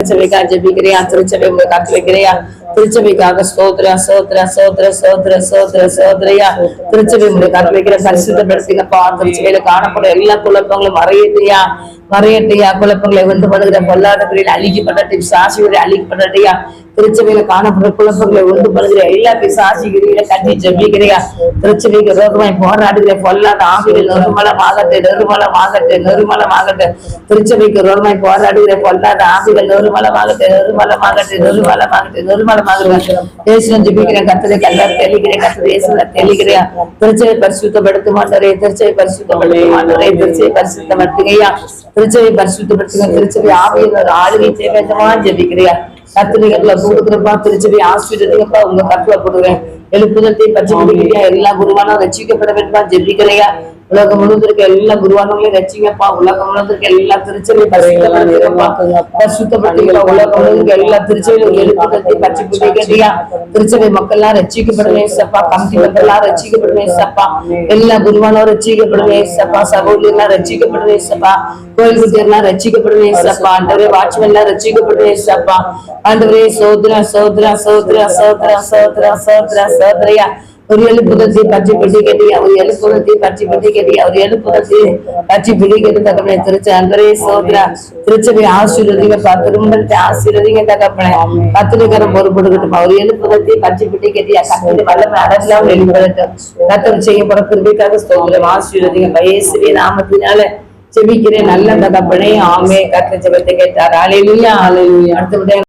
திருச்சபைக்காக ஜெபிக்கிறியா? திருச்சபை உங்க காத்து வைக்கிறியா? திருச்சபைக்காக ஸ்தோத்திர சோத்திர சோத்திர சோத்திர சோத்திர சோதரையா. திருச்சபை உங்க காத்து வைக்கிற பரிசுத்தப்படுத்திங்கப்பா. திருச்சபையில காணப்படும் எல்லா குழப்பங்களும் மறையட்டியா மறையட்டையா. குழப்பங்களை உண்டு பண்ணுகிற பொல்லாதவர்களில் அழிக்கப்பட்ட பிசாசுகளை அழிக்கப்பட்டடையா. திருச்சபையில காணப்படுற குழப்பங்களை உண்டு பண்ணுகிற எல்லா பிசாசுகளில கட்டி ஜெபிக்கிறியா? திருச்சபைக்கு ரோகமாய் போராடுகிற பொல்லாத ஆவிகள் நெருமலமாகட்டு நெருமலமாகட்டு நெருமலமாகட்டு. திருச்சபைக்கு ரோகமாய் போராடுகிற பொல்லாத ஆவிகள் நெருமலமாகட்டு நெருமலமாகட்டு நெருமலமாகட்டு நெருமலமாகட்டு. தேசம் ஜெபிக்கிற கத்தரை கல்லார் தெளிக்கிறேன். கத்தரை இயேசுல தெளிக்கிறியா? திருச்சபை பரிசுத்தப்படுத்த மாட்டாரே. திருச்சபை பரிசுத்தப்படுத்த மாட்டாரே. திருச்சபை பரிசுத்தப்படுத்துகையா. திருச்சபை பரிசுத்தப்படுத்துங்க. திருச்சபை ஆவியின் ஆளுகை தேவையமா ஜெபிக்கிறியா? கத்திரிக்கா கொடுக்குறப்பா. திருச்சபை ஆஸ்வதிப்பா. உங்க கத்துல போடுவேன். எழுப்புதத்தை பற்றி பிடிக்கிறியா? எல்லா குருவானும் ரசிக்கப்பட வேண்டுமா ஜெபிக்கிறையா? உலகம் முழுவதற்கு எல்லா குருவானங்களையும் ரசிங்கப்பா. உலகம் முழுவதற்கு எல்லா திருச்சபை பரிசுத்தப்படுத்திருப்பா. பரிசுத்தப்படுத்திப்பா. உலகம் முழுவதற்கு எல்லா திருச்சபையும் எழுப்புதத்தை பற்றி பிடிக்கிறியா? திருச்சபை மக்கள் எல்லாம் ரசிக்கப்படுவே சப்பா. கமிட்டி மக்கள் எல்லாம் ரசிக்கப்படுவே சப்பா. எல்லா குருவானோரும் ரசிக்கப்படுவே சப்பா. சகோதரி எல்லாம் ரசிக்கப்படுவே சப்பா. கோயில் குட்டியர் எல்லாம் ரசிக்கப்படுவே சப்பா. ஆண்டவரே வாட்ச்மேன் எல்லாம் ரசிக்கப்படுவே சப்பா. ஆண்டவரே சோதரா சோதரா சோதரா சோதரா சோதரா சோதரா சோதரையா. ஒரு எழுப்புதத்தை பற்றி பிடி கேட்டியா? ஒரு எழுப்புதத்தை பற்றி பிடி கேட்டியா? ஒரு எழுப்புதத்தை பற்றி பிடி கேட்டு தகப்பனே. திருச்சி அன்பரே சோதரா. திருச்சபை ஆசீர்வதிங்கப்பா. திருமணத்தை ஆசீர்வதிங்க தகப்பனே. கத்திரிக்காரம் பொறுப்படுக்கட்டுமா. ஒரு எழுப்புதத்தை பற்றி பிடி கேட்டியா? கத்திரி வல்லமை அடங்கலாம் வெளிப்படட்டும். கத்தர் செய்யப்பட கிருபைக்காக ஸ்தோத்திரம். ஆசீர்வதிங்க இயேசுவின் நாமத்தினால ஜெபிக்கிறேன் நல்ல தகப்பனே. ஆமே. கர்த்தர் ஜெபத்தை கேட்டார். அல்லேலூயா அல்லேலூயா. அடுத்தபடியாக